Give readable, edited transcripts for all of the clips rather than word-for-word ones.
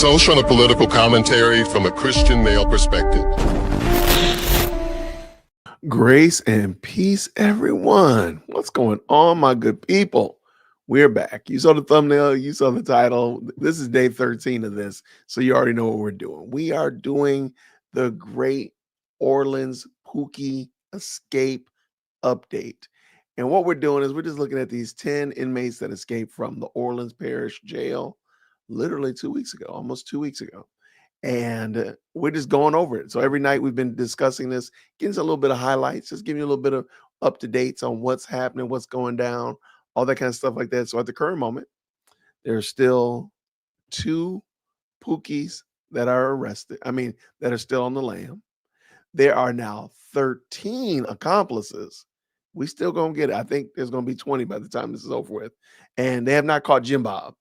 social and political commentary from a Christian male perspective. Grace and peace, everyone. What's going on, my good people? We're back. You saw the thumbnail, you saw the title. This is day 13 of this, so you already know what we're doing. We are doing the Great Orleans Pookie Escape Update. And what we're doing is we're just looking at these 10 inmates that escaped from the Orleans Parish Jail literally 2 weeks ago, almost 2 weeks ago. And we're just going over it. So every night we've been discussing this, getting us a little bit of highlights, just giving you a little bit of up-to-dates on what's happening, what's going down, all that kind of stuff like that. So at the current moment, there's still 2 Pookies that are arrested. That are still on the lam. There are now 13 accomplices. We still gonna get it. I think there's gonna be 20 by the time this is over with. And they have not caught Jim Bob.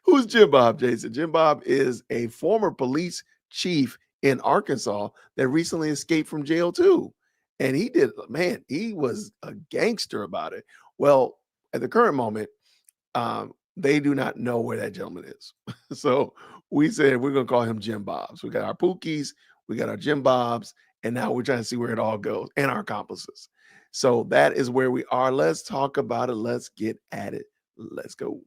Who's Jim Bob, Jason? Jim Bob is a former police chief in Arkansas that recently escaped from jail too. And he was a gangster about it. Well, at the current moment, they do not know where that gentleman is. So we said we're going to call him Jim Bobs. We got our Pookies, we got our Jim Bobs, and now we're trying to see where it all goes, and our accomplices. So that is where we are. Let's talk about it. Let's get at it. Let's go.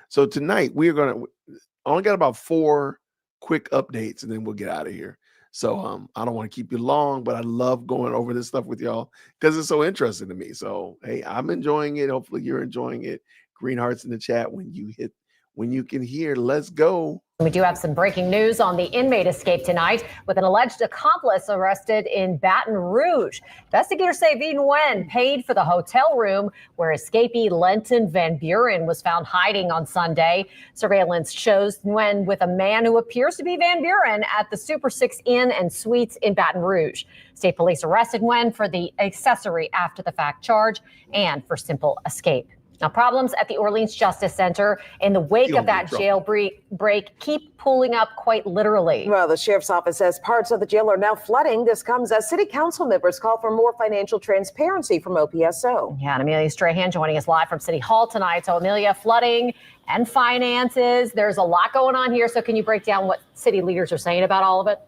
So tonight we're going to only got about 4 quick updates, and then we'll get out of here. So I don't want to keep you long, but I love going over this stuff with y'all because it's so interesting to me. So hey, I'm enjoying it. Hopefully you're enjoying it. Green hearts in the chat when you can hear. Let's go. We do have some breaking news on the inmate escape tonight with an alleged accomplice arrested in Baton Rouge. Investigators say Nguyen paid for the hotel room where escapee Lenton Van Buren was found hiding on Sunday. Surveillance shows Nguyen with a man who appears to be Van Buren at the Super 6 Inn and Suites in Baton Rouge. State police arrested Nguyen for the accessory after the fact charge and for simple escape. Now, problems at the Orleans Justice Center in the wake of that jailbreak keep pulling up quite literally. Well, the sheriff's office says parts of the jail are now flooding. This comes as city council members call for more financial transparency from OPSO. Yeah, and Amelia Strahan joining us live from City Hall tonight. So, Amelia, flooding and finances, there's a lot going on here. So can you break down what city leaders are saying about all of it?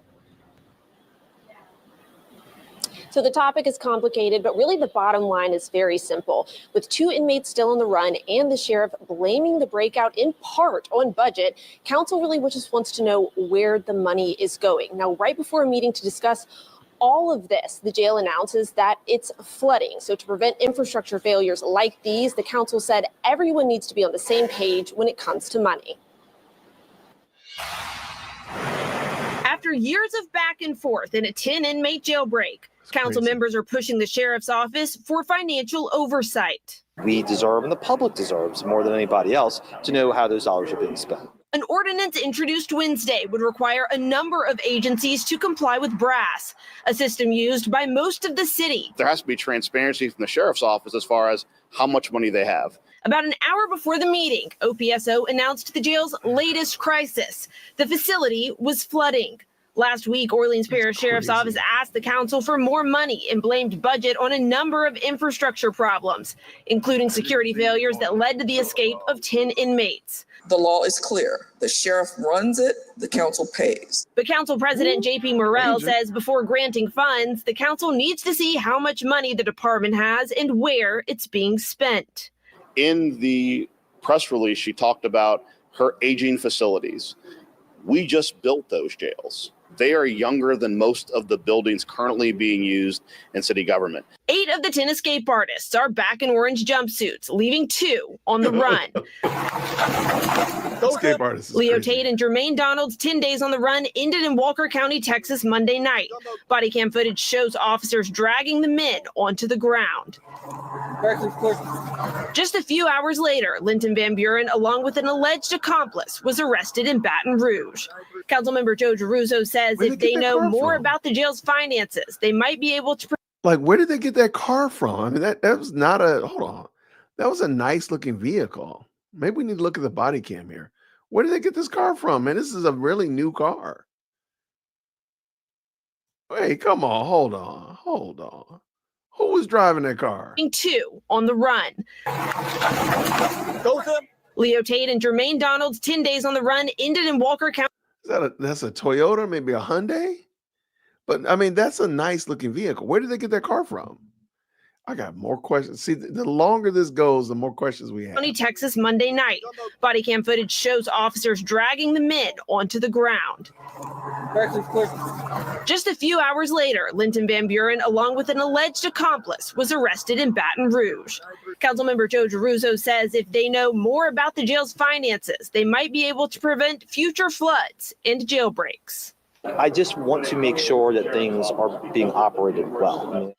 So the topic is complicated, but really the bottom line is very simple. With 2 inmates still on the run and the sheriff blaming the breakout in part on budget, council really just wants to know where the money is going. Now, right before a meeting to discuss all of this, the jail announces that it's flooding. So to prevent infrastructure failures like these, the council said everyone needs to be on the same page when it comes to money. After years of back and forth in a 10-inmate jailbreak, council members are pushing the sheriff's office for financial oversight. We deserve, and the public deserves more than anybody else, to know how those dollars are being spent. An ordinance introduced Wednesday would require a number of agencies to comply with BRASS, a system used by most of the city. There has to be transparency from the sheriff's office as far as how much money they have. About an hour before the meeting, OPSO announced the jail's latest crisis. The facility was flooding. Last week, Orleans Parish Sheriff's Office asked the council for more money and blamed budget on a number of infrastructure problems, including security failures that led to the escape of 10 inmates. The law is clear. The sheriff runs it, the council pays. But Council President J.P. Morrell says before granting funds, the council needs to see how much money the department has and where it's being spent. In the press release, she talked about her aging facilities. We just built those jails. They are younger than most of the buildings currently being used in city government. 8 of the 10 escape artists are back in orange jumpsuits, leaving 2 on the run. Escape artists. Leo Tate and Jermaine Donald's 10 days on the run ended in Walker County, Texas, Monday night. Body cam footage shows officers dragging the men onto the ground. Just a few hours later, Lenton Van Buren, along with an alleged accomplice, was arrested in Baton Rouge. Councilmember Joe Giarrusso says if they know more about the jail's finances, they might be able to. Like, where did they get that car from? I mean, that was not a, hold on. That was a nice looking vehicle. Maybe we need to look at the body cam here. Where did they get this car from, man? This is a really new car. Hey, come on, hold on. Who was driving that car? 2 on the run. Leo Tate and Jermaine Donald's 10 days on the run ended in Walker County. That's a Toyota, maybe a Hyundai? But I mean, that's a nice looking vehicle. Where did they get that car from? I got more questions. See, the longer this goes, the more questions we have. Texas, Monday night. Body cam footage shows officers dragging the men onto the ground. Just a few hours later, Linton Van Buren, along with an alleged accomplice, was arrested in Baton Rouge. Councilmember Joe Giarrusso says if they know more about the jail's finances, they might be able to prevent future floods and jailbreaks. I just want to make sure that things are being operated well.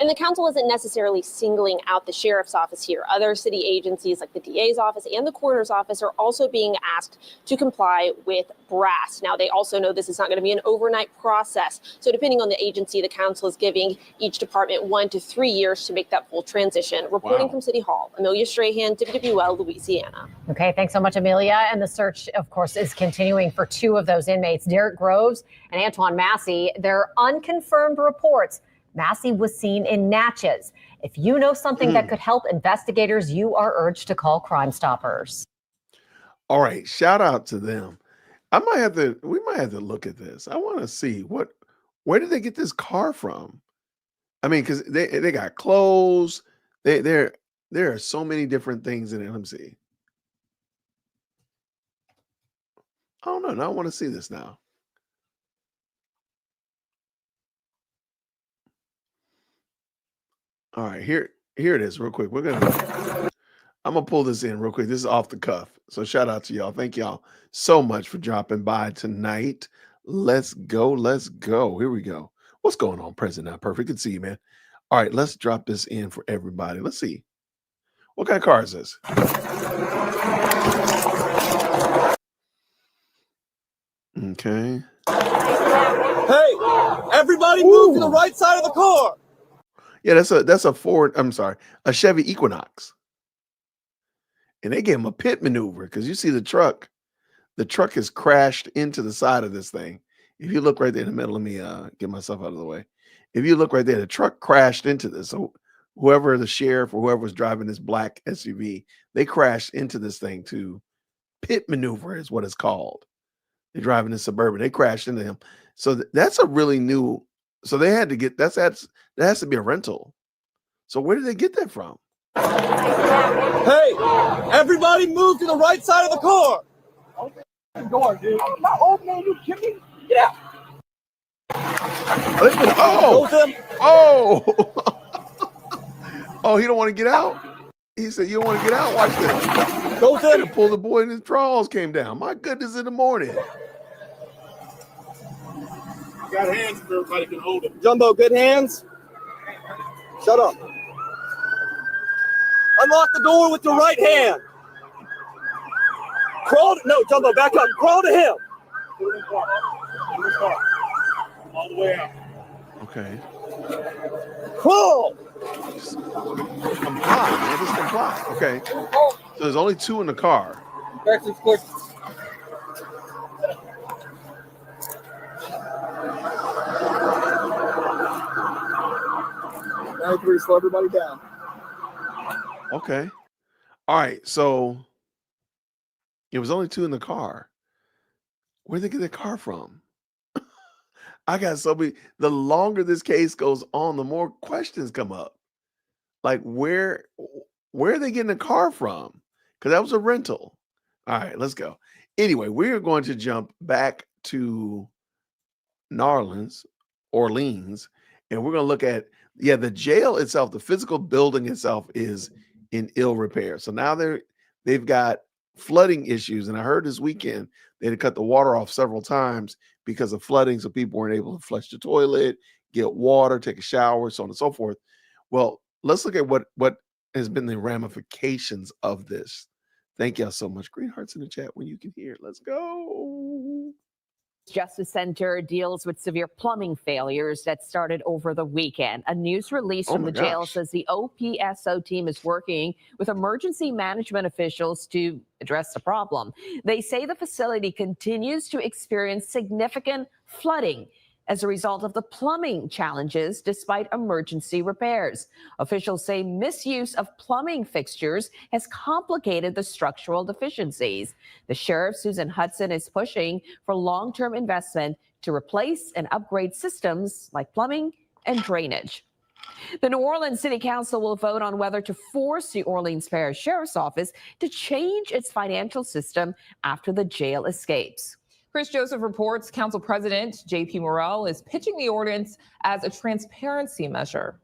And the council isn't necessarily singling out the sheriff's office here. Other city agencies like the DA's office and the coroner's office are also being asked to comply with BRASS. Now, they also know this is not going to be an overnight process. So depending on the agency, the council is giving each department 1 to 3 years to make that full transition. Reporting from City Hall, Amelia Strahan, WWL, Louisiana. Okay, thanks so much, Amelia. And the search, of course, is continuing for 2 of those inmates, Derek Groves and Antoine Massey. They're unconfirmed reports. Massey was seen in Natchez. If you know something that could help investigators, you are urged to call Crime Stoppers. All right, shout out to them. We might have to look at this. I want to see where did they get this car from? I mean, because they got clothes. There are so many different things in it. Let me see. I don't know. Now I want to see this now. All right, here it is real quick. I'm gonna pull this in real quick. This is off the cuff. So shout out to y'all. Thank y'all so much for dropping by tonight. Let's go. Here we go. What's going on, President Not Perfect? Good to see you, man. All right, let's drop this in for everybody. Let's see. What kind of car is this? Okay. Hey, everybody move to the right side of the car. Yeah, that's a Ford. I'm sorry, a Chevy Equinox. And they gave him a pit maneuver because you see the truck. The truck has crashed into the side of this thing. If you look right there in the middle, let me get myself out of the way. If you look right there, the truck crashed into this. So whoever the sheriff or whoever was driving this black SUV, they crashed into this thing to pit maneuver is what it's called. They're driving this Suburban. They crashed into him. So that's a really new. So they had to get that has to be a rental. So where did they get that from? Hey, everybody move to the right side of the car. Open the door, dude. I'm not opening, you kidding me? Get out. Oh, he don't want to get out? He said, you don't want to get out? Watch this. Go with him. Pull the boy and his drawers came down. My goodness, in the morning. Got hands if everybody can hold it. Jumbo, good hands? Shut up. Unlock the door with the right hand. No, Jumbo, back up. Crawl to him. All the way out. Okay. Crawl. Just comply, man. Just comply. Okay. So there's only 2 in the car. Back to the quick. Slow everybody down. Okay. All right. So it was only 2 in the car. Where'd they get that car from? I got so many. The longer this case goes on, the more questions come up. Like where are they getting a car from? Because that was a rental. All right, let's go. Anyway, we're going to jump back to Orleans, and we're going to look at the jail itself. The physical building itself is in ill repair. So now they've got flooding issues, and I heard this weekend they had to cut the water off several times because of flooding, so people weren't able to flush the toilet, get water, take a shower, so on and so forth. Well, let's look at what has been the ramifications of this. Thank y'all so much. Green hearts in the chat when you can hear. Let's go. Justice Center deals with severe plumbing failures that started over the weekend. A news release from the jail says the OPSO team is working with emergency management officials to address the problem. They say the facility continues to experience significant flooding. as a result of the plumbing challenges despite emergency repairs. Officials say misuse of plumbing fixtures has complicated the structural deficiencies. The sheriff, Susan Hudson, is pushing for long-term investment to replace and upgrade systems like plumbing and drainage. The New Orleans City Council will vote on whether to force the Orleans Parish Sheriff's Office to change its financial system after the jail escapes. Chris Joseph reports Council President J.P. Morrell is pitching the ordinance as a transparency measure.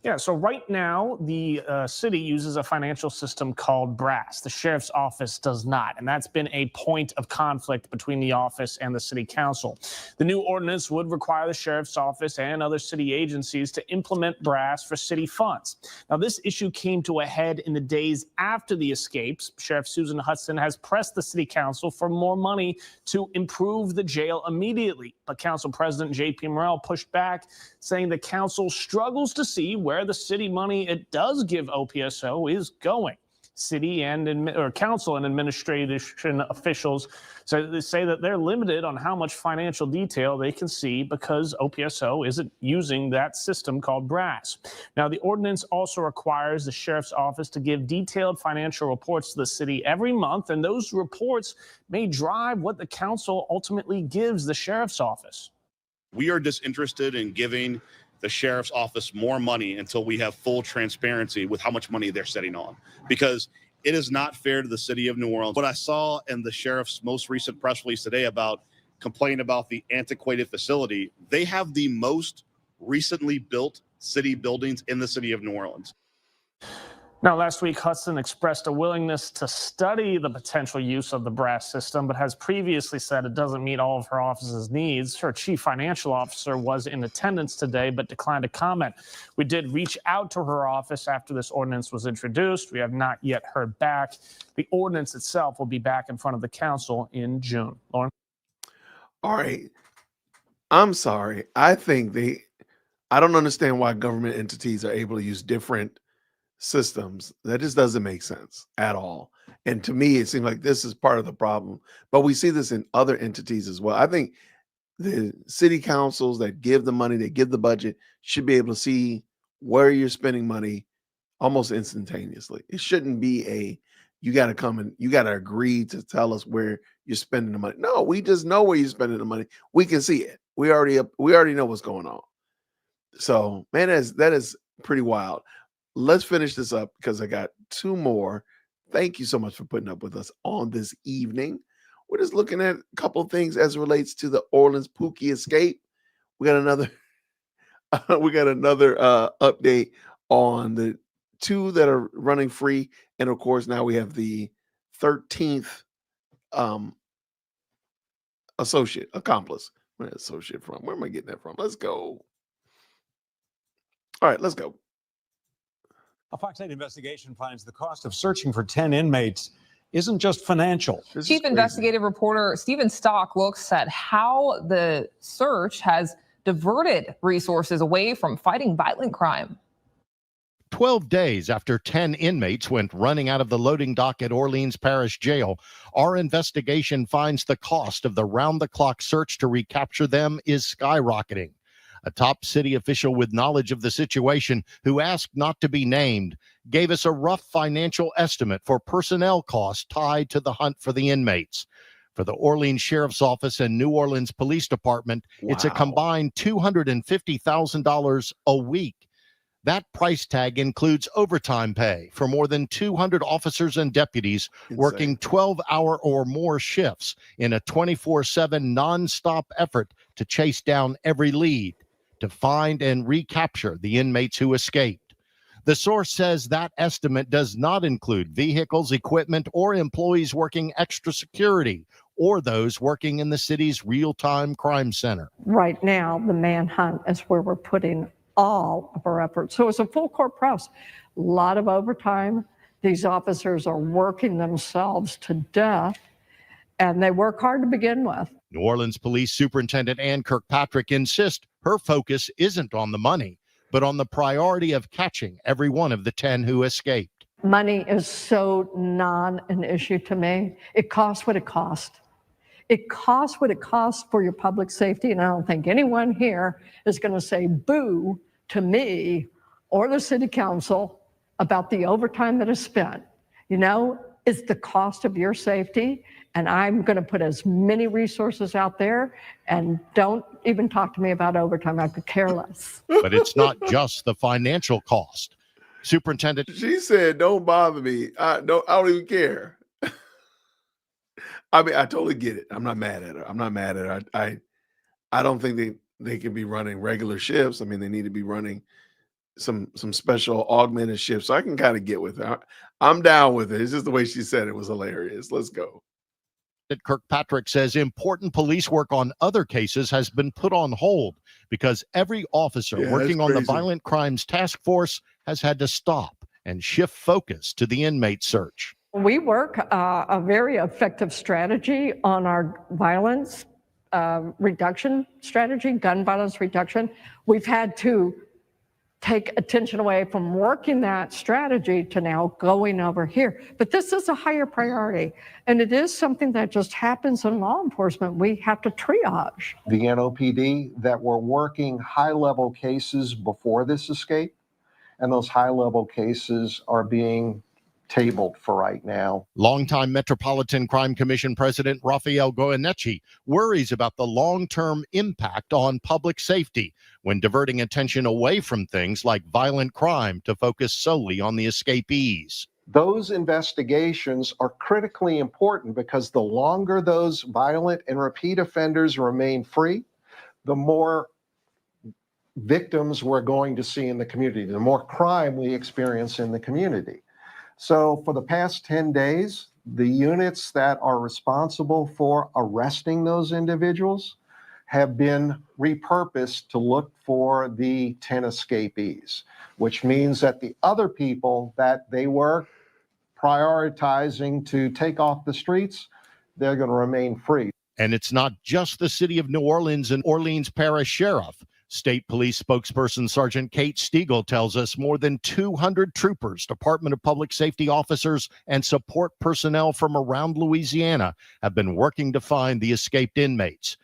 Yeah, so right now, the city uses a financial system called BRASS. The sheriff's office does not, and that's been a point of conflict between the office and the city council. The new ordinance would require the sheriff's office and other city agencies to implement BRASS for city funds. Now, this issue came to a head in the days after the escapes. Sheriff Susan Hudson has pressed the city council for more money to improve the jail immediately. But Council President J.P. Morrell pushed back, saying the council struggles to see where the city money it does give OPSO is going. City or council and administration officials say that they're limited on how much financial detail they can see because OPSO isn't using that system called BRASS. Now, the ordinance also requires the sheriff's office to give detailed financial reports to the city every month, and those reports may drive what the council ultimately gives the sheriff's office. We are disinterested in giving the sheriff's office more money until we have full transparency with how much money they're sitting on, because it is not fair to the city of New Orleans. What I saw in the sheriff's most recent press release today about complaining about the antiquated facility, they have the most recently built city buildings in the city of New Orleans. Now, last week, Hudson expressed a willingness to study the potential use of the BRASS system, but has previously said it doesn't meet all of her office's needs. Her chief financial officer was in attendance today, but declined to comment. We did reach out to her office after this ordinance was introduced. We have not yet heard back. The ordinance itself will be back in front of the council in June. Lauren? All right. I'm sorry. I don't understand why government entities are able to use different systems. That just doesn't make sense at all. And to me, it seems like this is part of the problem. But we see this in other entities as well. I think the city councils that give the money, that give the budget, should be able to see where you're spending money almost instantaneously. It shouldn't be you got to come and you got to agree to tell us where you're spending the money. No, we just know where you're spending the money. We can see it. We already know what's going on. So, man, that is pretty wild. Let's finish this up because I got two more. Thank you so much for putting up with us on this evening. We're just looking at a couple of things as it relates to the Orleans Pookie escape. We got another update on the two that are running free. And of course, now we have the 13th accomplice. Where is associate from? Where am I getting that from? Let's go. All right, let's go. A Fox 8 investigation finds the cost of searching for 10 inmates isn't just financial. Chief investigative reporter Stephen Stock looks at how the search has diverted resources away from fighting violent crime. 12 days after 10 inmates went running out of the loading dock at Orleans Parish Jail, our investigation finds the cost of the round-the-clock search to recapture them is skyrocketing. A top city official with knowledge of the situation, who asked not to be named, gave us a rough financial estimate for personnel costs tied to the hunt for the inmates. For the Orleans Sheriff's Office and New Orleans Police Department, It's a combined $250,000 a week. That price tag includes overtime pay for more than 200 officers and deputies working 12-hour or more shifts in a 24/7 nonstop effort to chase down every lead, to find and recapture the inmates who escaped. The source says that estimate does not include vehicles, equipment, or employees working extra security, or those working in the city's real-time crime center. Right now, the manhunt is where we're putting all of our efforts. So it's a full court press, a lot of overtime. These officers are working themselves to death, and they work hard to begin with. New Orleans Police Superintendent Ann Kirkpatrick insists her focus isn't on the money, but on the priority of catching every one of the 10 who escaped. Money is so non an issue to me. It costs what it costs. It costs what it costs for your public safety, and I don't think anyone here is going to say boo to me or the city council about the overtime that is spent. You know, it's the cost of your safety, and I'm going to put as many resources out there, and don't even talk to me about overtime. I could care less. But it's not just the financial cost. Superintendent. She said, don't bother me. I don't even care. I mean, I totally get it. I'm not mad at her. I'm not mad at her. I don't think they can be running regular shifts. I mean, they need to be running some special augmented shifts. So I can kind of get with her. I'm down with it. It's just the way she said it was hilarious. Let's go. Kirkpatrick says important police work on other cases has been put on hold because every officer working on the violent crimes task force has had to stop and shift focus to the inmate search. We work a very effective strategy on our violence reduction strategy, gun violence reduction. We've had to take attention away from working that strategy to now going over here. But this is a higher priority, and it is something that just happens in law enforcement. We have to triage. The NOPD that were working high-level cases before this escape, and those high-level cases are being tabled for right now. Longtime Metropolitan Crime Commission President Rafael Goyeneche worries about the long-term impact on public safety when diverting attention away from things like violent crime to focus solely on the escapees. Those investigations are critically important because the longer those violent and repeat offenders remain free, the more victims we're going to see in the community, the more crime we experience in the community. So for the past 10 days, the units that are responsible for arresting those individuals have been repurposed to look for the 10 escapees, which means that the other people that they were prioritizing to take off the streets, they're going to remain free. And it's not just the city of New Orleans and Orleans Parish Sheriff. State Police spokesperson Sergeant Kate Stiegel tells us more than 200 troopers, Department of Public Safety officers, and support personnel from around Louisiana have been working to find the escaped inmates.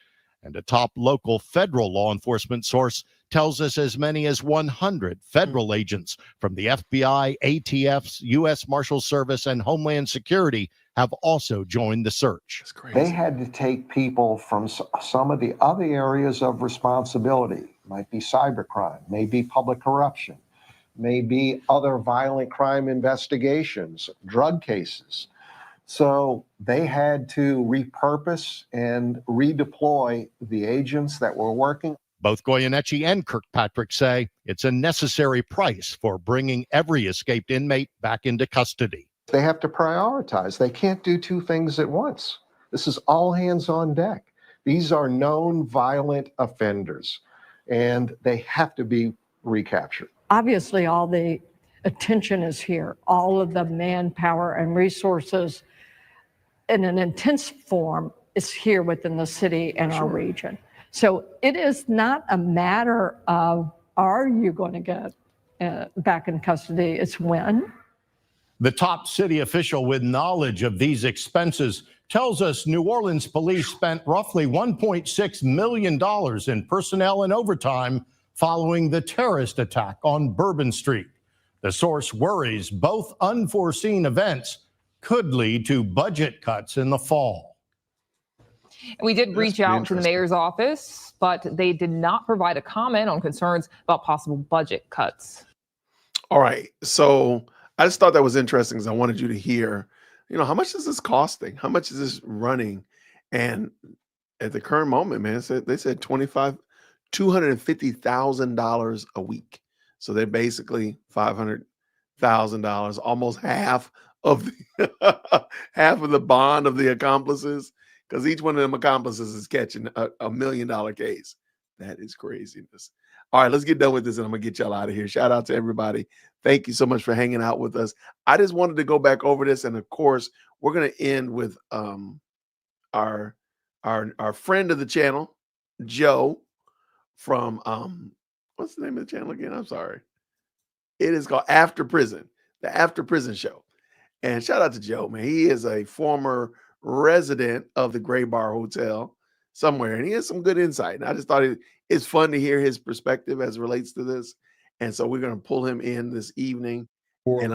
And a top local federal law enforcement source tells us as many as 100 federal agents from the FBI, ATF, U.S. Marshal Service, and Homeland Security have also joined the search. They had to take people from some of the other areas of responsibility, might be cybercrime, maybe public corruption, maybe other violent crime investigations, drug cases. So they had to repurpose and redeploy the agents that were working. Both Goyeneche and Kirkpatrick say it's a necessary price for bringing every escaped inmate back into custody. They have to prioritize. They can't do two things at once. This is all hands on deck. These are known violent offenders, and they have to be recaptured. Obviously, all the attention is here. All of the manpower and resources in an intense form is here within the city and our region. So it is not a matter of, are you going to get back in custody? It's when. The top city official with knowledge of these expenses tells us New Orleans police spent roughly $1.6 million in personnel and overtime following the terrorist attack on Bourbon Street. The source worries both unforeseen events could lead to budget cuts in the fall. We did reach out to the mayor's office, but they did not provide a comment on concerns about possible budget cuts. All right. So I just thought that was interesting because I wanted you to hear, how much is this costing? How much is this running? And at the current moment, man, they said $250,000 a week. So they're basically $500,000, almost half of the bond of the accomplices, because each one of them accomplices is catching a $1 million case. That is craziness. All right, let's get done with this, and I'm gonna get y'all out of here. Shout out to everybody. Thank you so much for hanging out with us. I just wanted to go back over this, and of course, we're gonna end with our friend of the channel, Joe, from what's the name of the channel again? I'm sorry. It is called After Prison, the After Prison Show. And shout out to Joe, man. He is a former resident of the Gray Bar Hotel somewhere, and he has some good insight. And I just thought it's fun to hear his perspective as it relates to this. And so we're going to pull him in this evening and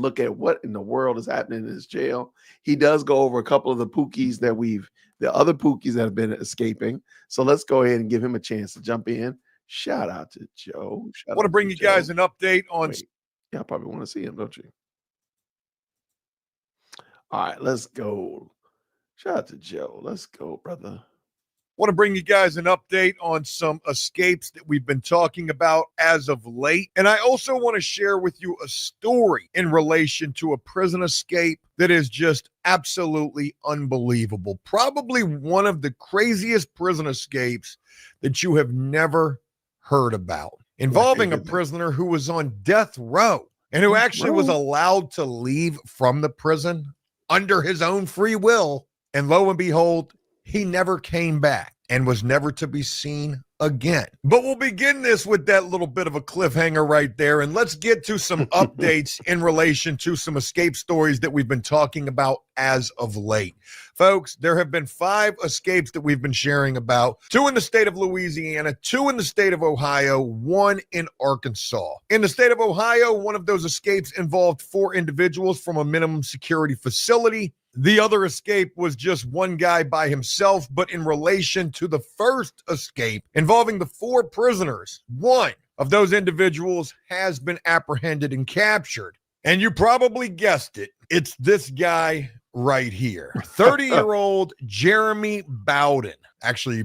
look at what in the world is happening in this jail. He does go over a couple of the Pookies the other Pookies that have been escaping. So let's go ahead and give him a chance to jump in. Shout out to Joe. I want to bring you guys an update on. Yeah, I probably want to see him, don't you? All right, let's go. Shout out to Joe. Let's go, brother. Want to bring you guys an update on some escapes that we've been talking about as of late. And I also want to share with you a story in relation to a prison escape that is just absolutely unbelievable. Probably one of the craziest prison escapes that you have never heard about, involving a prisoner who was on death row and who actually was allowed to leave from the prison under his own free will. And lo and behold, he never came back and was never to be seen again. But we'll begin this with that little bit of a cliffhanger right there. And let's get to some updates in relation to some escape stories that we've been talking about as of late. Folks, there have been 5 escapes that we've been sharing about, 2 in the state of Louisiana, 2 in the state of Ohio, 1 in Arkansas. In the state of Ohio, one of those escapes involved 4 individuals from a minimum security facility. The other escape was just one guy by himself, but in relation to the first escape involving the 4 prisoners, 1 of those individuals has been apprehended and captured. And you probably guessed it. It's this guy right here. 30-year-old Jeremy Bowden. Actually, you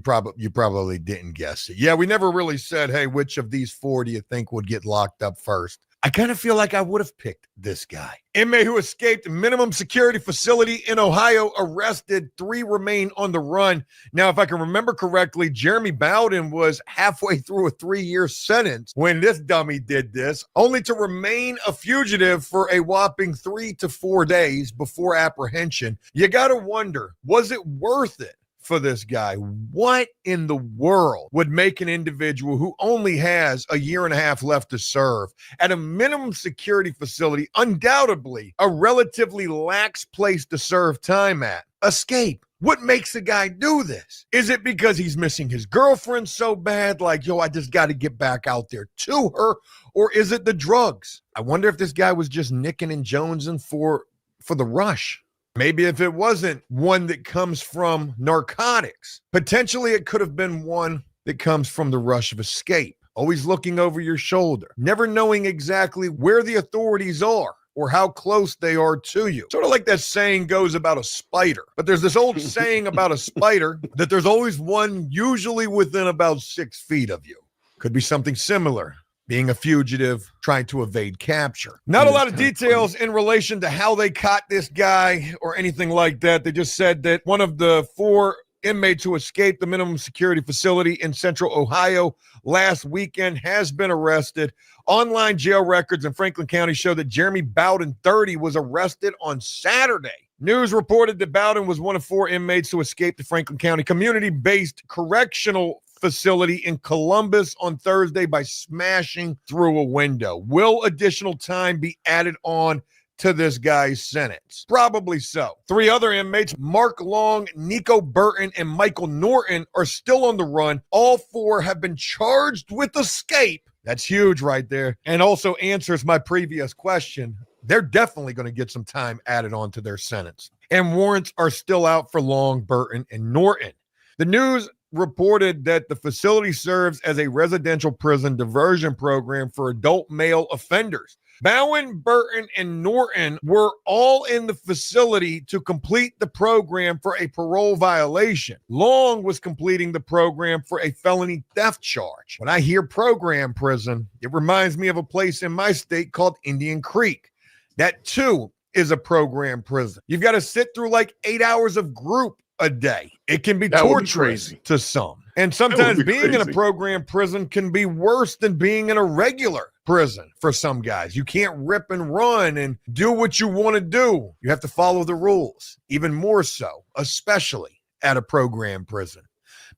probably didn't guess it. Yeah, we never really said, hey, which of these 4 do you think would get locked up first? I kind of feel like I would have picked this guy. Inmate who escaped minimum security facility in Ohio, arrested. 3 remain on the run. Now, if I can remember correctly, Jeremy Bowden was halfway through a 3-year sentence when this dummy did this, only to remain a fugitive for a whopping 3 to 4 days before apprehension. You got to wonder, was it worth it for this guy? What in the world would make an individual who only has a 1.5 years left to serve at a minimum security facility, undoubtedly a relatively lax place to serve time at, escape? What makes a guy do this? Is it because he's missing his girlfriend so bad, like, yo, I just got to get back out there to her? Or is it the drugs? I wonder if this guy was just nicking and jonesing for the rush. Maybe if it wasn't one that comes from narcotics, potentially it could have been one that comes from the rush of escape. Always looking over your shoulder, never knowing exactly where the authorities are or how close they are to you. Sort of like that saying goes about a spider. But there's this old saying about a spider that there's always one usually within about 6 feet of you. Could be something similar. Being a fugitive, trying to evade capture. Not a lot of details in relation to how they caught this guy or anything like that. They just said that one of the 4 inmates who escaped the minimum security facility in central Ohio last weekend has been arrested. Online jail records in Franklin County show that Jeremy Bowden, 30, was arrested on Saturday. News reported that Bowden was one of 4 inmates who escaped the Franklin County community-based correctional facility in Columbus on Thursday by smashing through a window. Will additional time be added on to this guy's sentence? Probably so. 3 other inmates, Mark Long, Nico Burton, and Michael Norton, are still on the run. All 4 have been charged with escape. That's huge right there. And also answers my previous question. They're definitely going to get some time added on to their sentence. And warrants are still out for Long, Burton, and Norton. The news reported that the facility serves as a residential prison diversion program for adult male offenders. Bowen, Burton, and Norton were all in the facility to complete the program for a parole violation. Long was completing the program for a felony theft charge. When I hear program prison, it reminds me of a place in my state called Indian Creek. That too is a program prison. You've got to sit through like 8 hours of group a day. It can be torturous to some. And sometimes being in a program prison can be worse than being in a regular prison for some guys. You can't rip and run and do what you want to do. You have to follow the rules, even more so, especially at a program prison.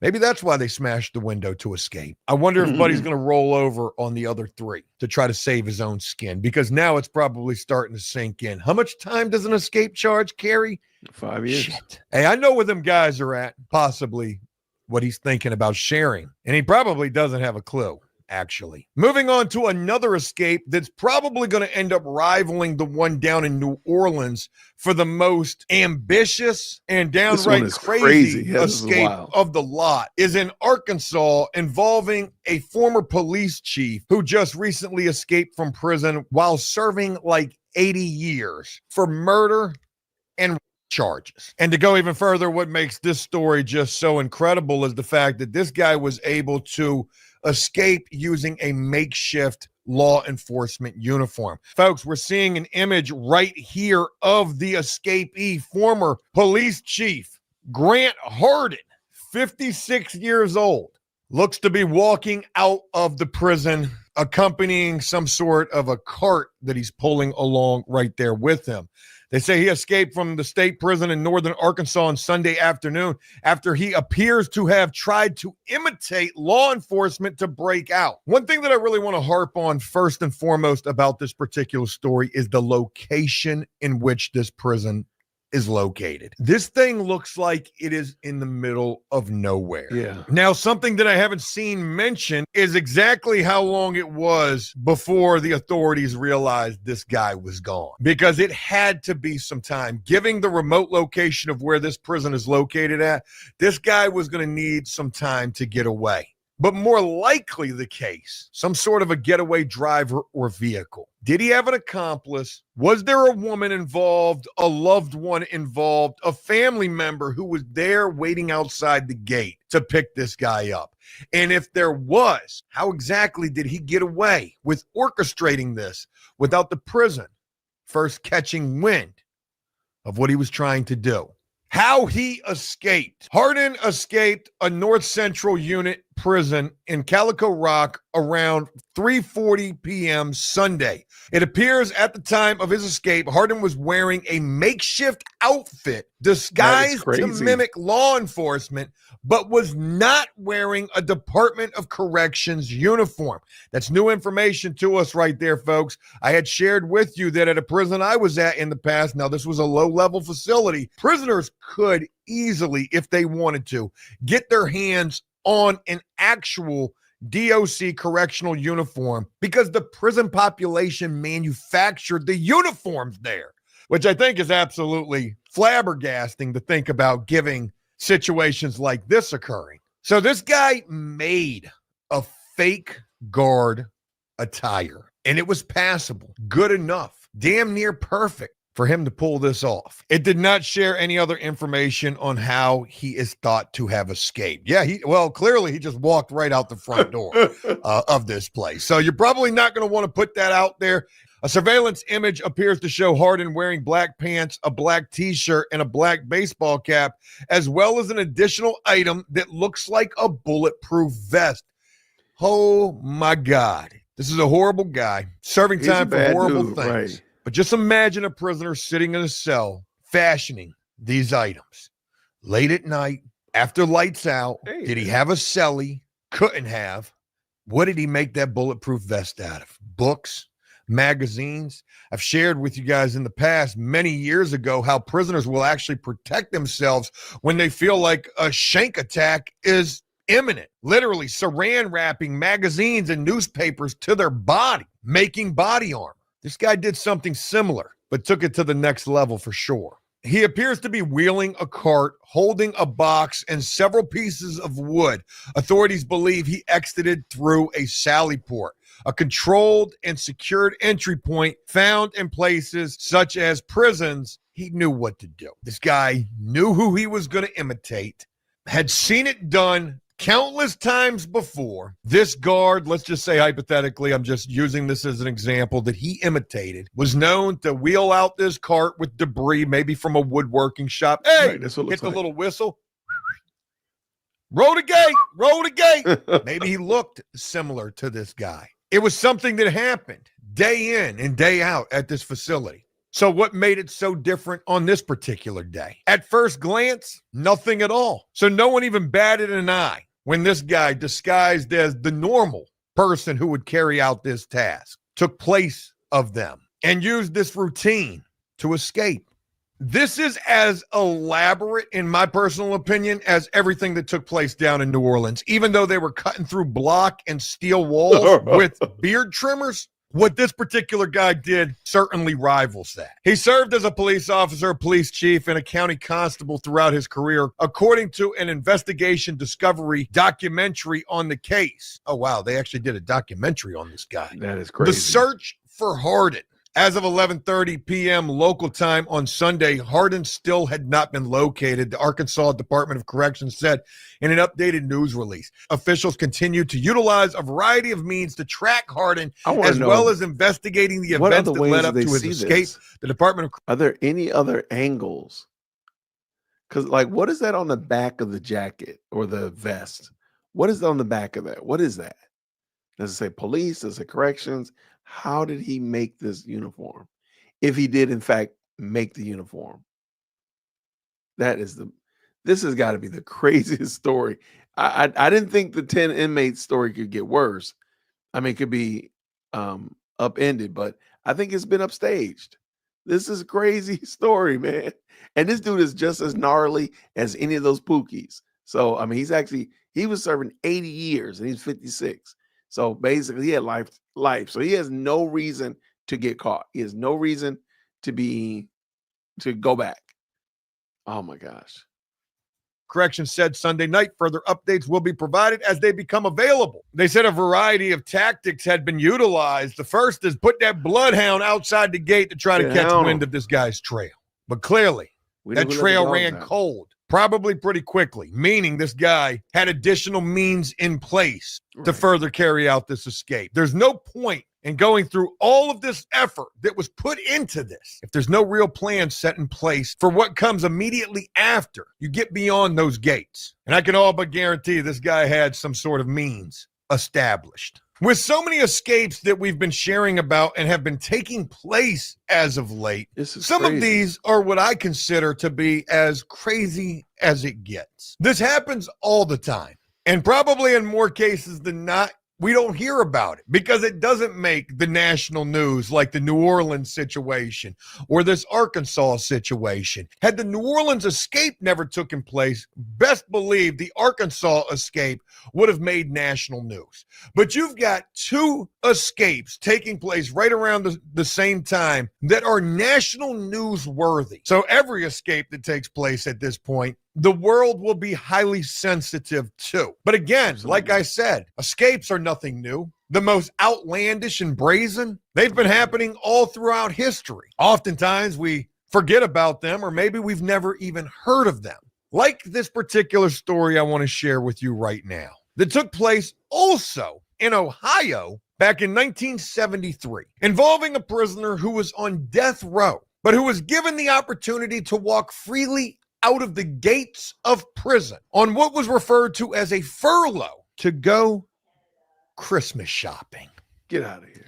Maybe that's why they smashed the window to escape. I wonder if Buddy's going to roll over on the other 3 to try to save his own skin, because now it's probably starting to sink in. How much time does an escape charge carry? 5 years. Shit. Hey, I know where them guys are at, possibly what he's thinking about sharing, and he probably doesn't have a clue. Actually, moving on to another escape that's probably going to end up rivaling the one down in New Orleans for the most ambitious and downright crazy escape of the lot is in Arkansas, involving a former police chief who just recently escaped from prison while serving like 80 years for murder and charges. And to go even further, what makes this story just so incredible is the fact that this guy was able to escape using a makeshift law enforcement uniform. Folks, we're seeing an image right here of the escapee, former police chief Grant Hardin, 56 years old, looks to be walking out of the prison, accompanying some sort of a cart that he's pulling along right there with him. They say he escaped from the state prison in northern Arkansas on Sunday afternoon after he appears to have tried to imitate law enforcement to break out. One thing that I really want to harp on first and foremost about this particular story is the location in which this prison is located. This thing looks like it is in the middle of nowhere. Yeah. Now, something that I haven't seen mentioned is exactly how long it was before the authorities realized this guy was gone, because it had to be some time. Given the remote location of where this prison is located at, this guy was going to need some time to get away. But more likely the case, some sort of a getaway driver or vehicle. Did he have an accomplice? Was there a woman involved, a loved one involved, a family member who was there waiting outside the gate to pick this guy up? And if there was, how exactly did he get away with orchestrating this without the prison first catching wind of what he was trying to do? How he escaped. Hardin escaped a North Central Unit prison in Calico Rock around 3:40 p.m. Sunday. It appears at the time of his escape, Hardin was wearing a makeshift outfit disguised to mimic law enforcement, but was not wearing a Department of Corrections uniform. That's new information to us right there, folks. I had shared with you that at a prison I was at in the past, now this was a low-level facility, prisoners could easily, if they wanted to, get their hands on an actual DOC correctional uniform because the prison population manufactured the uniforms there, which I think is absolutely flabbergasting to think about, giving situations like this occurring. So this guy made a fake guard attire, and it was passable, good enough, damn near perfect for him to pull this off. It did not share any other information on how he is thought to have escaped. Yeah, clearly he just walked right out the front door of this place. So you're probably not going to want to put that out there. A surveillance image appears to show Hardin wearing black pants, a black t-shirt, and a black baseball cap, as well as an additional item that looks like a bulletproof vest. Oh my God. This is a horrible guy, serving time for horrible things. Right. But just imagine a prisoner sitting in a cell fashioning these items. Late at night, after lights out, did he have a cellie? Couldn't have. What did he make that bulletproof vest out of? Books? Magazines? I've shared with you guys in the past, many years ago, how prisoners will actually protect themselves when they feel like a shank attack is imminent. Literally saran wrapping magazines and newspapers to their body, making body armor. This guy did something similar, but took it to the next level for sure. He appears to be wheeling a cart, holding a box and several pieces of wood. Authorities believe he exited through a sally port, a controlled and secured entry point found in places such as prisons. He knew what to do. This guy knew who he was going to imitate, had seen it done countless times before. This guard, let's just say hypothetically, I'm just using this as an example, that he imitated, was known to wheel out this cart with debris, maybe from a woodworking shop. Hey, right, hit the little whistle. Roll the gate, roll the gate. Maybe he looked similar to this guy. It was something that happened day in and day out at this facility. So what made it so different on this particular day? At first glance, nothing at all. So no one even batted an eye when this guy, disguised as the normal person who would carry out this task, took place of them and used this routine to escape. This is as elaborate, in my personal opinion, as everything that took place down in New Orleans. Even though they were cutting through block and steel walls with beard trimmers, what this particular guy did certainly rivals that. He served as a police officer, a police chief, and a county constable throughout his career, according to an investigation discovery documentary on the case. Oh, wow. They actually did a documentary on this guy. That is crazy. The search for Hardin. As of 11:30 p.m. local time on Sunday, Hardin still had not been located, the Arkansas Department of Corrections said in an updated news release. Officials continued to utilize a variety of means to track Hardin, as well as investigating the events that led up to his escape. The Department of... Are there any other angles? Because, like, what is that on the back of the jacket or the vest? What is on the back of that? What is that? Does it say police? Does it say corrections? How did he make this uniform? If he did, in fact, make the uniform. This has got to be the craziest story. I didn't think the 10 inmates story could get worse. I mean, it could be upended, but I think it's been upstaged. This is a crazy story, man. And this dude is just as gnarly as any of those Pookies. So, I mean, he was serving 80 years and he's 56. So basically he had life. So he has no reason to get caught. He has no reason to go back. Oh my gosh. Corrections said Sunday night further updates will be provided as they become available. They said a variety of tactics had been utilized. The first is put that bloodhound outside the gate to try to catch wind of this guy's trail. But clearly, that trail ran cold, probably pretty quickly, meaning this guy had additional means in place to further carry out this escape. There's no point in going through all of this effort that was put into this if there's no real plan set in place for what comes immediately after you get beyond those gates. And I can all but guarantee this guy had some sort of means established. With so many escapes that we've been sharing about and have been taking place as of late, some of these are what I consider to be as crazy as it gets. This happens all the time, and probably in more cases than not, we don't hear about it because it doesn't make the national news like the New Orleans situation or this Arkansas situation. Had the New Orleans escape never taken place, best believe the Arkansas escape would have made national news. But you've got two escapes taking place right around the same time that are national news worthy. So every escape that takes place at this point, the world will be highly sensitive to. But again, like I said, escapes are nothing new. The most outlandish and brazen, they've been happening all throughout history. Oftentimes we forget about them, or maybe we've never even heard of them. Like this particular story I want to share with you right now that took place also in Ohio back in 1973, involving a prisoner who was on death row, but who was given the opportunity to walk freely out of the gates of prison on what was referred to as a furlough to go Christmas shopping. Get out of here.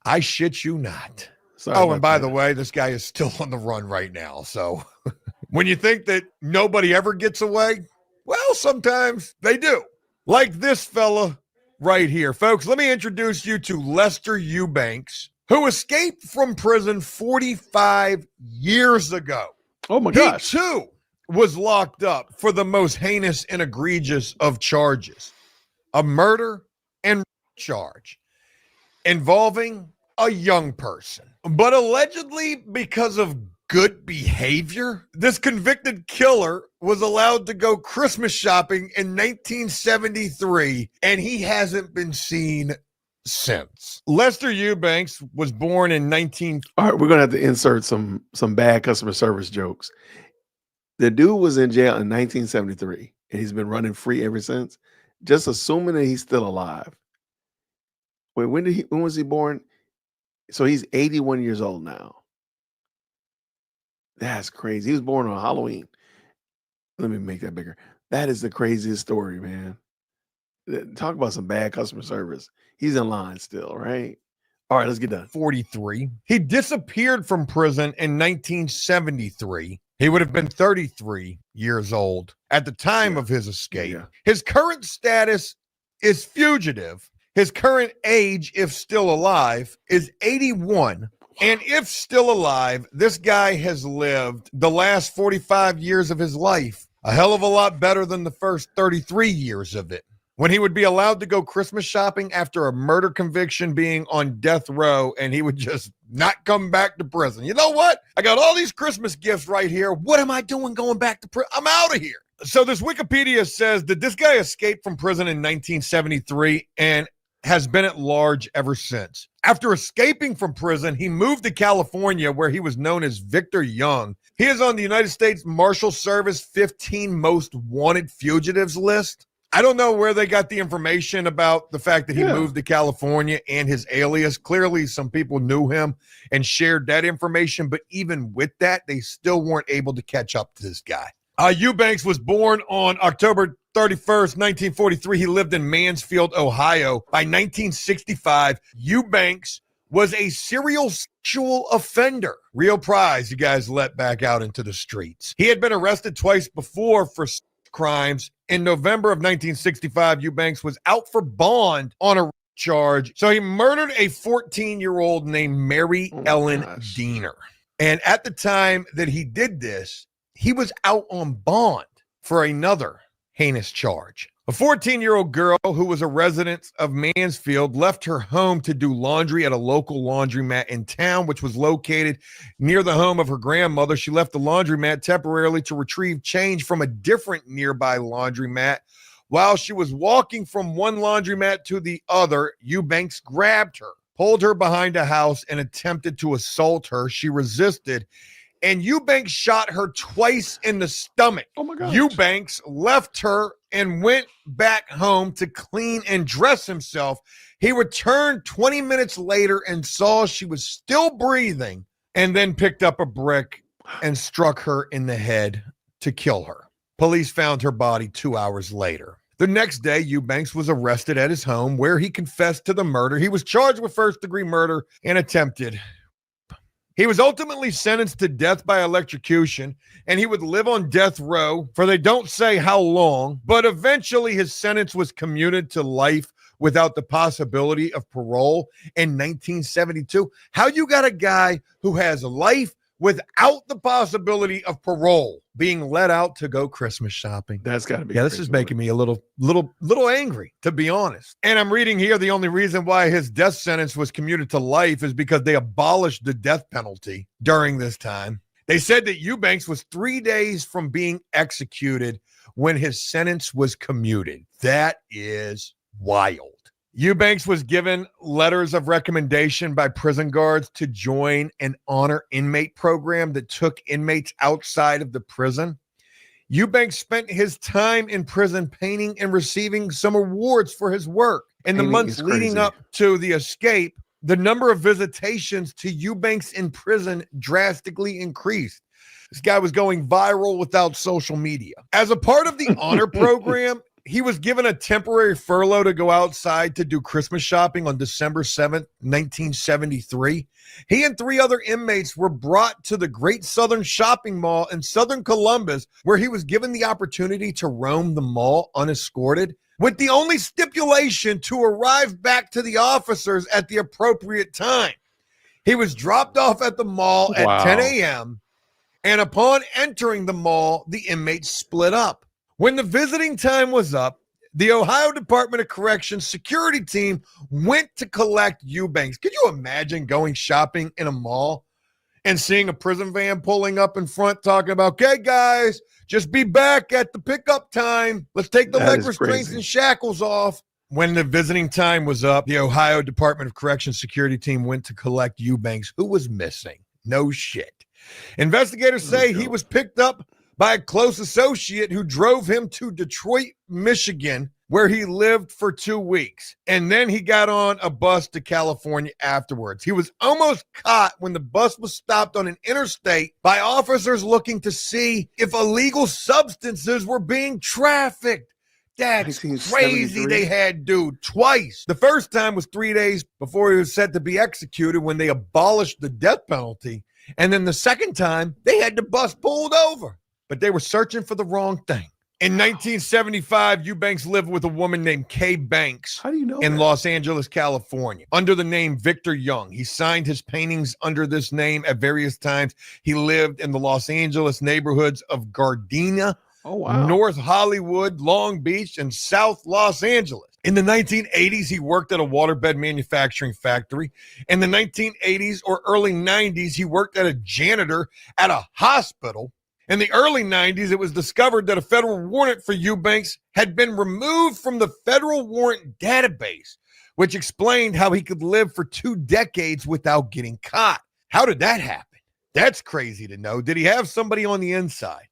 I shit you not. Sorry And by the way, this guy is still on the run right now. So when you think that nobody ever gets away, well, sometimes they do. Like this fella right here. Folks, let me introduce you to Lester Eubanks, who escaped from prison 45 years ago. Oh my gosh. He too was locked up for the most heinous and egregious of charges, a murder and charge involving a young person. But allegedly, because of good behavior, this convicted killer was allowed to go Christmas shopping in 1973, and he hasn't been seen since. Lester Eubanks was born in All right, we're gonna have to insert some bad customer service jokes. The dude was in jail in 1973, and he's been running free ever since. Just assuming that he's still alive. Wait, when was he born? So he's 81 years old now. That's crazy. He was born on Halloween. Let me make that bigger. That is the craziest story, man. Talk about some bad customer service. He's in line still, right? All right, let's get done. 43. He disappeared from prison in 1973. He would have been 33 years old at the time of his escape. Yeah. His current status is fugitive. His current age, if still alive, is 81. And if still alive, this guy has lived the last 45 years of his life a hell of a lot better than the first 33 years of it. When he would be allowed to go Christmas shopping after a murder conviction, being on death row, and he would just not come back to prison. You know what? I got all these Christmas gifts right here. What am I doing going back to prison? I'm out of here. So this Wikipedia says that this guy escaped from prison in 1973 and has been at large ever since. After escaping from prison, he moved to California, where he was known as Victor Young. He is on the United States Marshal Service 15 most wanted fugitives list. I don't know where they got the information about the fact that he moved to California and his alias. Clearly, some people knew him and shared that information, but even with that, they still weren't able to catch up to this guy. Eubanks was born on October 31st, 1943. He lived in Mansfield, Ohio. By 1965, Eubanks was a serial sexual offender. Real prize you guys let back out into the streets. He had been arrested twice before for crimes. In November of 1965, Eubanks was out for bond on a charge. So he murdered a 14-year-old named Mary Ellen Diener. And at the time that he did this, he was out on bond for another heinous charge. A 14-year-old girl who was a resident of Mansfield left her home to do laundry at a local laundromat in town, which was located near the home of her grandmother. She left the laundromat temporarily to retrieve change from a different nearby laundromat. While she was walking from one laundromat to the other, Eubanks grabbed her, pulled her behind a house, and attempted to assault her. She resisted, and Eubanks shot her twice in the stomach. Oh my God. Eubanks left her and went back home to clean and dress himself. He returned 20 minutes later and saw she was still breathing, and then picked up a brick and struck her in the head to kill her. Police found her body 2 hours later. The next day, Eubanks was arrested at his home, where he confessed to the murder. He was charged with first-degree murder and attempted. He was ultimately sentenced to death by electrocution, and he would live on death row for they don't say how long, but eventually his sentence was commuted to life without the possibility of parole in 1972. How you got a guy who has life without the possibility of parole being let out to go Christmas shopping? That's got to be. Yeah, this is making me a little angry, to be honest. And I'm reading here the only reason why his death sentence was commuted to life is because they abolished the death penalty during this time. They said that Eubanks was 3 days from being executed when his sentence was commuted. That is wild. Eubanks was given letters of recommendation by prison guards to join an honor inmate program that took inmates outside of the prison. Eubanks spent his time in prison painting and receiving some awards for his work. In the months leading up to the escape, the number of visitations to Eubanks in prison drastically increased. This guy was going viral without social media. As a part of the honor program, he was given a temporary furlough to go outside to do Christmas shopping on December 7th, 1973. He and 3 other inmates were brought to the Great Southern Shopping Mall in Southern Columbus, where he was given the opportunity to roam the mall unescorted, with the only stipulation to arrive back to the officers at the appropriate time. He was dropped off at the mall at 10 a.m., and upon entering the mall, the inmates split up. When the visiting time was up, the Ohio Department of Corrections security team went to collect Eubanks. Could you imagine going shopping in a mall and seeing a prison van pulling up in front talking about, okay, guys, just be back at the pickup time. Let's take the leg restraints and shackles off. When the visiting time was up, the Ohio Department of Corrections security team went to collect Eubanks, who was missing. No shit. Investigators say he was picked up by a close associate who drove him to Detroit, Michigan, where he lived for 2 weeks. And then he got on a bus to California afterwards. He was almost caught when the bus was stopped on an interstate by officers looking to see if illegal substances were being trafficked. That's crazy. 1973? They had dude twice. The first time was 3 days before he was set to be executed when they abolished the death penalty. And then the second time, they had the bus pulled over. But they were searching for the wrong thing. In 1975, Eubanks lived with a woman named Kay Banks in Los Angeles, California, under the name Victor Young. He signed his paintings under this name at various times. He lived in the Los Angeles neighborhoods of Gardena, North Hollywood, Long Beach, and South Los Angeles. In the 1980s, he worked at a waterbed manufacturing factory. In the 1980s or early 90s, he worked as a janitor at a hospital. In the early 90s, it was discovered that a federal warrant for Eubanks had been removed from the federal warrant database, which explained how he could live for 2 decades without getting caught. How did that happen? That's crazy to know. Did he have somebody on the inside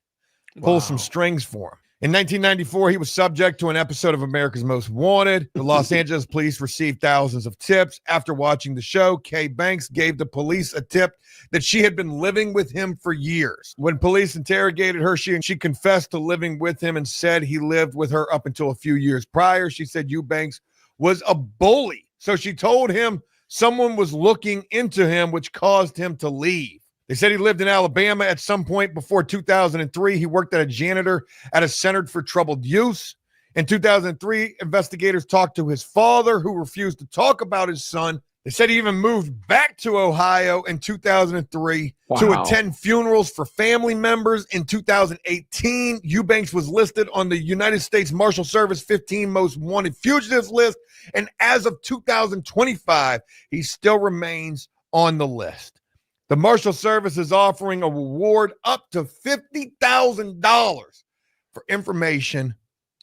pull some strings for him? In 1994, he was subject to an episode of America's Most Wanted. The Los Angeles police received thousands of tips. After watching the show, Kay Banks gave the police a tip that she had been living with him for years. When police interrogated her, she confessed to living with him and said he lived with her up until a few years prior. She said Eubanks was a bully. So she told him someone was looking into him, which caused him to leave. They said he lived in Alabama at some point before 2003. He worked as a janitor at a center for troubled youth. In 2003, investigators talked to his father, who refused to talk about his son. They said he even moved back to Ohio in 2003 to attend funerals for family members. In 2018, Eubanks was listed on the United States Marshal Service 15 Most Wanted Fugitives list. And as of 2025, he still remains on the list. The Marshal Service is offering a reward up to $50,000 for information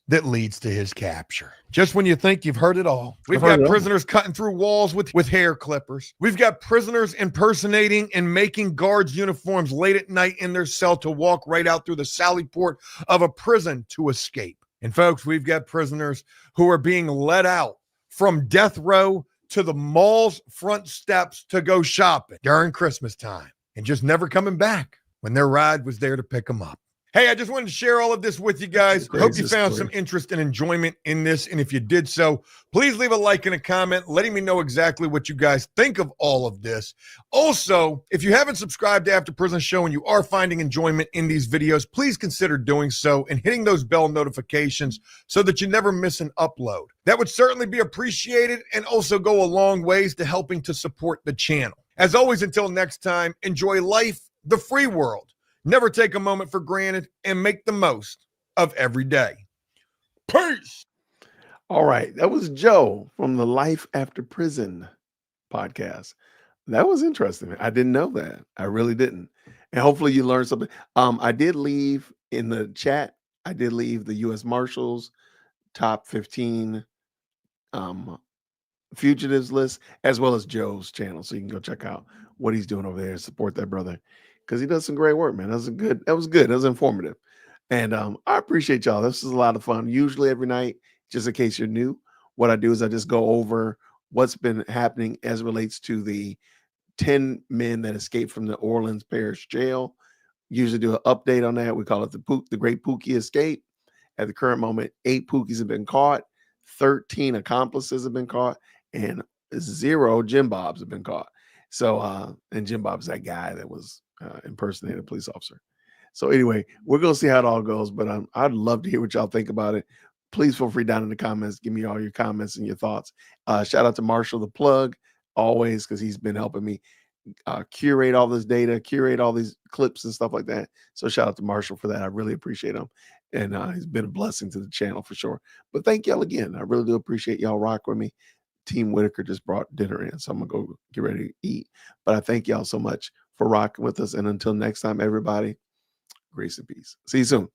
that leads to his capture. Just when you think you've heard it all, we've got prisoners cutting through walls with hair clippers. We've got prisoners impersonating and making guards' uniforms late at night in their cell to walk right out through the sally port of a prison to escape. And folks, we've got prisoners who are being let out from death row to the mall's front steps to go shopping during Christmas time and just never coming back when their ride was there to pick them up. Hey, I just wanted to share all of this with you guys. Hope you found some interest and enjoyment in this. And if you did so, please leave a like and a comment letting me know exactly what you guys think of all of this. Also, if you haven't subscribed to After Prison Show and you are finding enjoyment in these videos, please consider doing so and hitting those bell notifications so that you never miss an upload. That would certainly be appreciated and also go a long ways to helping to support the channel. As always, until next time, enjoy life, the free world. Never take a moment for granted and make the most of every day. Peace. All right. That was Joe from the Life After Prison podcast. That was interesting. I didn't know that. I really didn't. And hopefully you learned something. I did leave in the chat. I did leave the U.S. Marshals top 15 fugitives list, as well as Joe's channel. So you can go check out what he's doing over there and support that brother, because he does some great work, man. That was good. That was informative. And I appreciate y'all. This is a lot of fun. Usually every night, just in case you're new, what I do is I just go over what's been happening as it relates to the 10 men that escaped from the Orleans Parish Jail. Usually do an update on that. We call it the Great Pookie Escape. At the current moment, 8 Pookies have been caught, 13 accomplices have been caught, and 0 Jim Bobs have been caught. So, and Jim Bob's that guy that was impersonated a police officer. So anyway, we're going to see how it all goes, but I'd love to hear what y'all think about it. Please feel free down in the comments. Give me all your comments and your thoughts. Shout out to Marshall the Plug, always, because he's been helping me curate all this data, curate all these clips and stuff like that. So shout out to Marshall for that. I really appreciate him. And he's been a blessing to the channel for sure. But thank y'all again. I really do appreciate y'all rock with me. Team Whitaker just brought dinner in, so I'm going to go get ready to eat. But I thank y'all so much for rocking with us. And until next time, everybody, grace and peace. See you soon.